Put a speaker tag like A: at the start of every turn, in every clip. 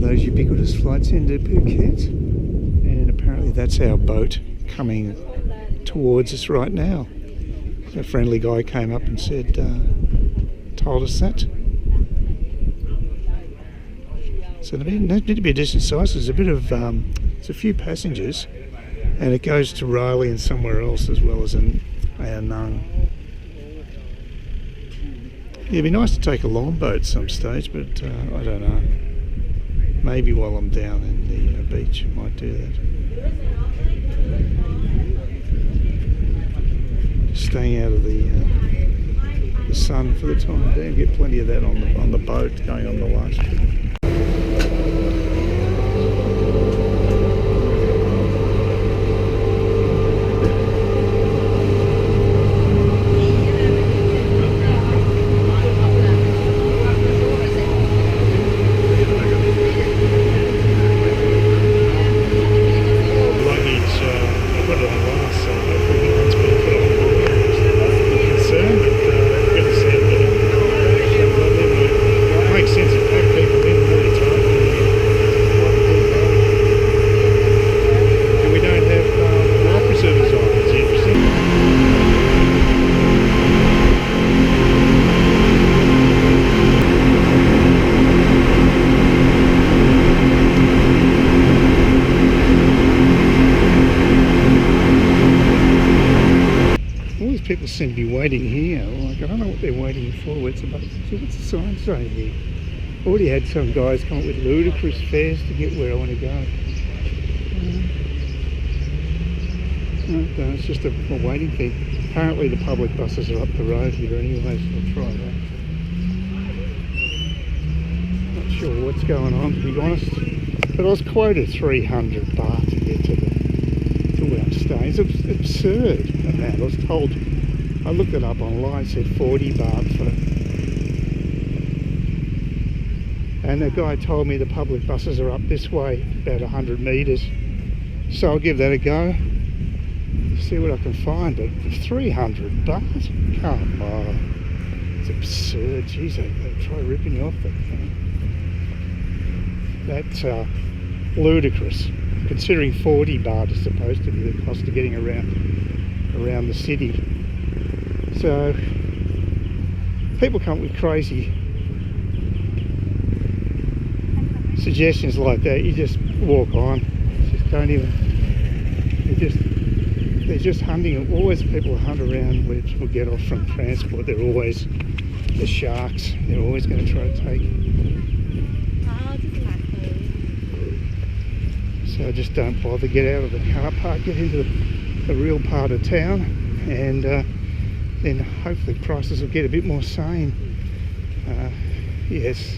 A: those ubiquitous flights into Phuket, and apparently that's our boat coming towards us right now. A friendly guy came up and said, told us that. So there need to be a decent size. There's a bit of, there's a few passengers, and it goes to Riley and somewhere else as well as in Nung. Yeah, it'd be nice to take a longboat some stage, but I don't know. Maybe while I'm down in the beach, I might do that. Staying out of the sun for the time being. Get plenty of that on the boat going on the last trip. People seem to be waiting here. Like, I don't know what they're waiting for. What's the sign say here? Already had some guys come up with ludicrous fares to get where I want to go. No, it's just a waiting thing. Apparently the public buses are up the road here anyway, so I'll try that. Not sure what's going on, to be honest. But I was quoted 300 baht to get to where I'm staying. It's absurd amount. I was told, I looked it up online, it said 40 baht for it. And the guy told me the public buses are up this way, about 100 metres. So I'll give that a go, see what I can find. But 300 baht? Come on. It's absurd. Jeez, they try ripping you off that thing. That's ludicrous, considering 40 baht is supposed to be the cost of getting around the city. So people come up with crazy suggestions like that. You just walk on. Just don't even. They're just hunting. Always people hunt around where people get off from transport. They're always the sharks. They're always going to try to take. So just don't bother. Get out of the car park. Get into the real part of town, and then hopefully prices will get a bit more sane. Yes,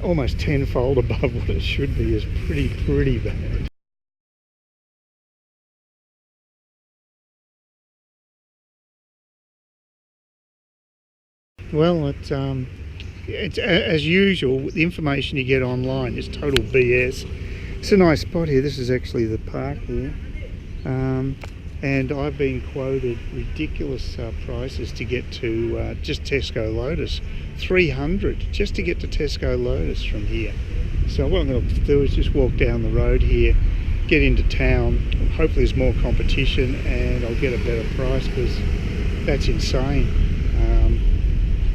A: almost tenfold above what it should be is pretty bad. Well, it's as usual. The information you get online is total BS. It's a nice spot here. This is actually the park here. And I've been quoted ridiculous prices to get to just Tesco Lotus. 300 just to get to Tesco Lotus from here. So what I'm going to do is just walk down the road here, get into town. Hopefully there's more competition and I'll get a better price, because that's insane.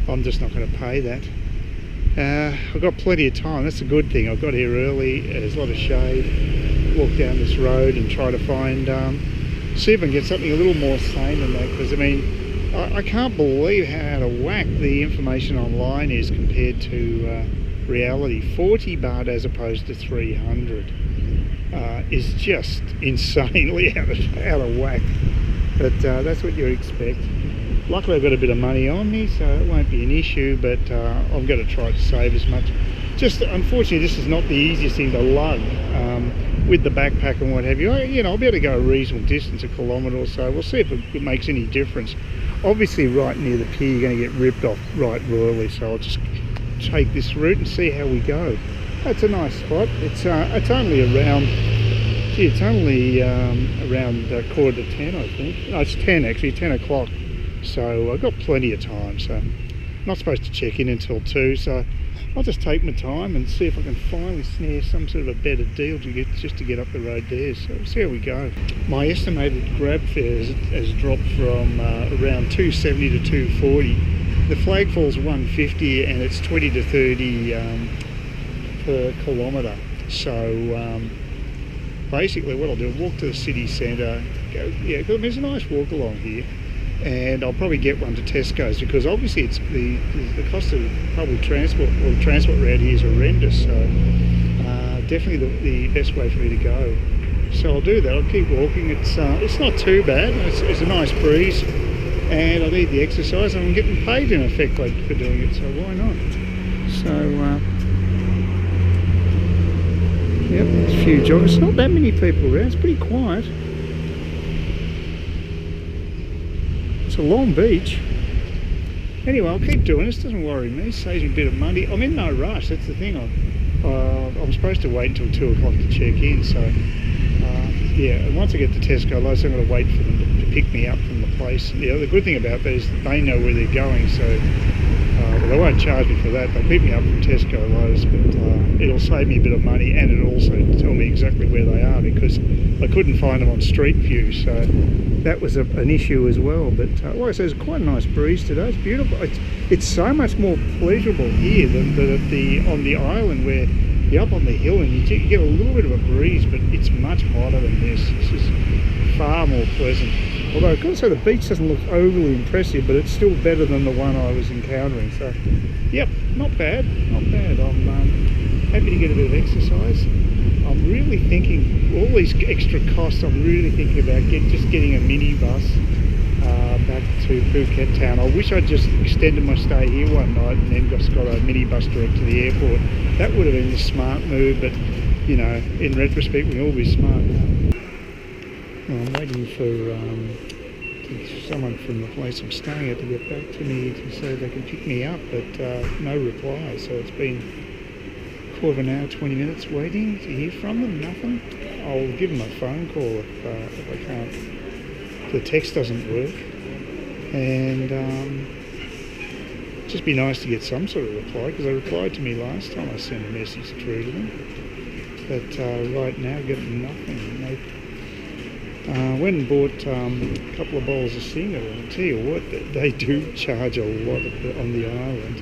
A: I'm just not going to pay that. I've got plenty of time. That's a good thing. I got here early. There's a lot of shade. Walk down this road and try to find see if I can get something a little more sane than that, because I mean I can't believe how out of whack the information online is compared to reality. 40 baht as opposed to 300 is just insanely out of whack, but that's what you expect. Luckily I've got a bit of money on me, so it won't be an issue, but I'm going to try to save as much. Just unfortunately this is not the easiest thing to lug with the backpack and what have you. You know, I'll be able to go a reasonable distance, a kilometre or so. We'll see if it makes any difference. Obviously right near the pier you're going to get ripped off right royally, so I'll just take this route and see how we go. That's a nice spot. It's only around, gee, it's only around 9:45 I think. No, it's 10 actually, 10 o'clock. So I've got plenty of time, so not supposed to check in until 2, so I'll just take my time and see if I can finally snare some sort of a better deal to get up the road there. So see how we go. My estimated grab fare has dropped from around 270 to 240. The flag falls 150 and it's 20 to 30 per kilometre. So basically what I'll do, walk to the city centre, go, yeah, because there's a nice walk along here. And I'll probably get one to Tesco's, because obviously it's the cost of public transport, or the transport around here is horrendous, so definitely the best way for me to go. So I'll do that. I'll keep walking. It's not too bad. It's a nice breeze, and I need the exercise, and I'm getting paid in effect for doing it, so why not? So yep, there's a few joggers. Not that many people around. It's pretty quiet. It's a long beach. Anyway, I'll keep doing this. Doesn't worry me. Saves me a bit of money. I'm in no rush. That's the thing. I'm supposed to wait until 2 o'clock to check in. So yeah. And once I get to Tesco, I'm going to wait for them to pick me up from the place. Yeah. The good thing about that is that they know where they're going. So well, they won't charge me for that. They'll pick me up from Tesco Lowe's, but it'll save me a bit of money, and it'll also tell me exactly where they are, because I couldn't find them on Street View. So that was an issue as well. But like I said, it's quite a nice breeze today. It's beautiful. It's so much more pleasurable here than on the island, where you're up on the hill and you get a little bit of a breeze, but it's much hotter than this. This is far more pleasant. Although I've got to say, the beach doesn't look overly impressive, but it's still better than the one I was encountering. So yep, not bad, not bad. I'm happy to get a bit of exercise. I'm really thinking, all these extra costs, I'm really thinking about just getting a minibus back to Phuket town. I wish I'd just extended my stay here one night and then just got a minibus direct to the airport. That would have been the smart move, but you know, in retrospect, we can all be smart now. Well, I'm waiting for someone from the place I'm staying at to get back to me to say they can pick me up, but no reply. So it's been a quarter of an hour, 20 minutes waiting to hear from them. Nothing. I'll give them a phone call if I can't. If the text doesn't work, and just be nice to get some sort of reply, because they replied to me last time I sent a message through to them. But right now, I've got nothing. Nope. Went and bought a couple of bowls of Singer, and I'll tell you what, they do charge a lot on the island.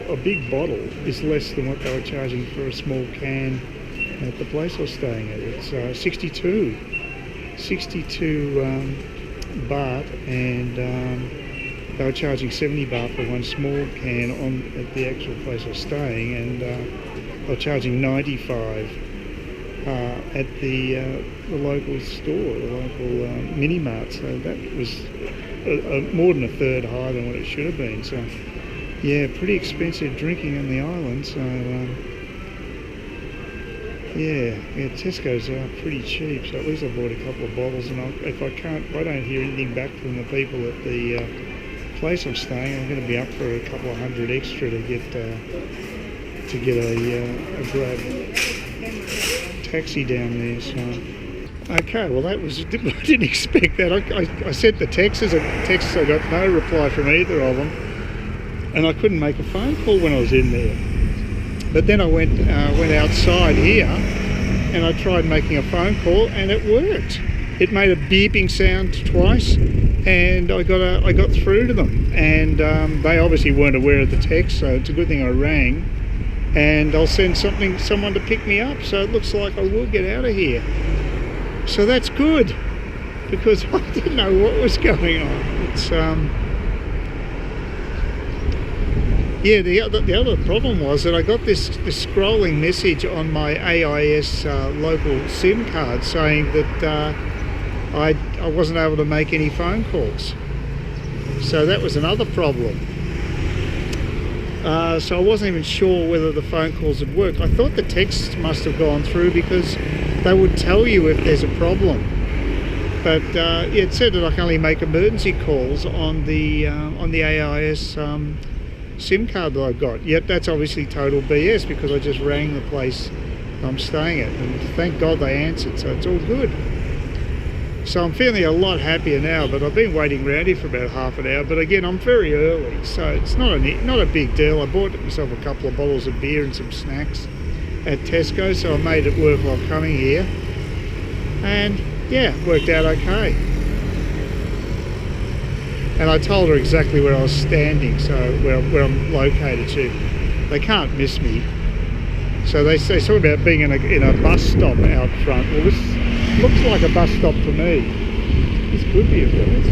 A: A big bottle is less than what they were charging for a small can at the place I was staying at. It's 62 baht, and they were charging 70 baht for one small can at the actual place I was staying, and they were charging 95 at the local store, the local mini-mart. So that was more than a third higher than what it should have been. So yeah, pretty expensive drinking on the island. So yeah, Tesco's are pretty cheap. So at least I bought a couple of bottles, and if I don't hear anything back from the people at the place I'm staying, I'm going to be up for a couple of hundred extra to get a grab taxi down there. So okay, well that was, I didn't expect that. I sent the texts. I got no reply from either of them, and I couldn't make a phone call when I was in there. But then I went outside here, and I tried making a phone call, and it worked. It made a beeping sound twice, and I got through to them. And they obviously weren't aware of the text, so it's a good thing I rang. And I'll send someone to pick me up, so it looks like I will get out of here. So that's good, because I didn't know what was going on. It's yeah, the other problem was that I got this scrolling message on my AIS local SIM card saying that I wasn't able to make any phone calls. So that was another problem. So I wasn't even sure whether the phone calls had worked. I thought the texts must have gone through, because they would tell you if there's a problem. But it said that I can only make emergency calls on the AIS SIM card that I've got. Yet that's obviously total BS, because I just rang the place I'm staying at, and thank God they answered, so it's all good. So I'm feeling a lot happier now, but I've been waiting around here for about half an hour. But again, I'm very early, so it's not a big deal. I bought myself a couple of bottles of beer and some snacks at Tesco, so I made it worthwhile coming here. And yeah, it worked out okay. And I told her exactly where I was standing, so where I'm located to. They can't miss me. So they talk about being in a bus stop out front. Well, this looks like a bus stop to me. This could be a bus.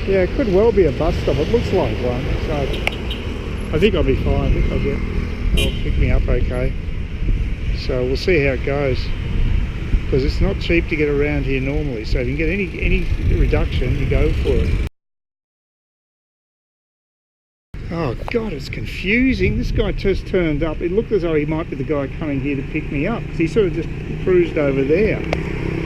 A: Yeah, it could well be a bus stop. It looks like one. So I think I'll be fine. I think I'll pick me up okay. So we'll see how it goes. Because it's not cheap to get around here normally. So if you can get any reduction, you go for it. Oh God, it's confusing. This guy just turned up. It looked as though he might be the guy coming here to pick me up, because he sort of just cruised over there.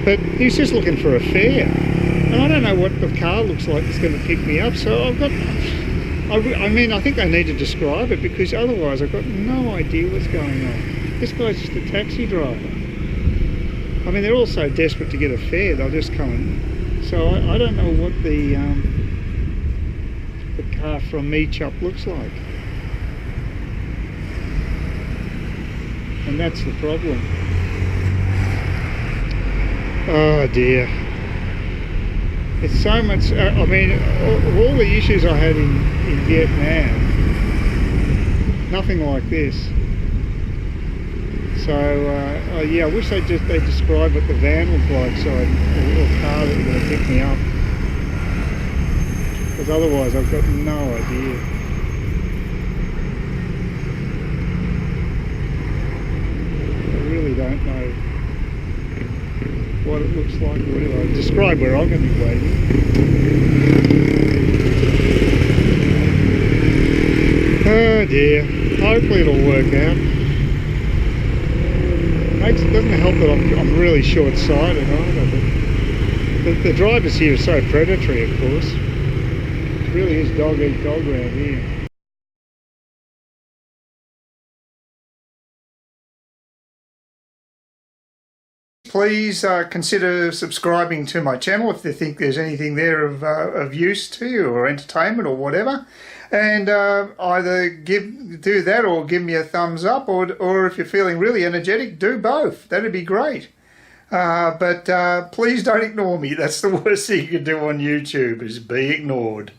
A: But he was just looking for a fare. And I don't know what the car looks like that's going to pick me up, so I've got... I mean, I think they need to describe it, because otherwise I've got no idea what's going on. This guy's just a taxi driver. I mean, they're all so desperate to get a fare, they'll just come in. So I don't know what the car from me chop looks like. And that's the problem. Oh dear. It's so much, I mean, of all the issues I had in Vietnam, nothing like this. So yeah, I wish they describe what the van looked like, so or car that was going to pick me up. Because otherwise I've got no idea. I really don't know what it looks like or whatever. I'll describe where I'm going to be waiting. Oh dear. Hopefully it'll work out. It doesn't help that I'm really short-sighted either. But the drivers here are so predatory, of course. It really is dog eat dog around here. Please consider subscribing to my channel if you think there's anything there of use to you, or entertainment or whatever. And either do that or give me a thumbs up, or if you're feeling really energetic, do both. That'd be great. But please don't ignore me. That's the worst thing you can do on YouTube, is be ignored.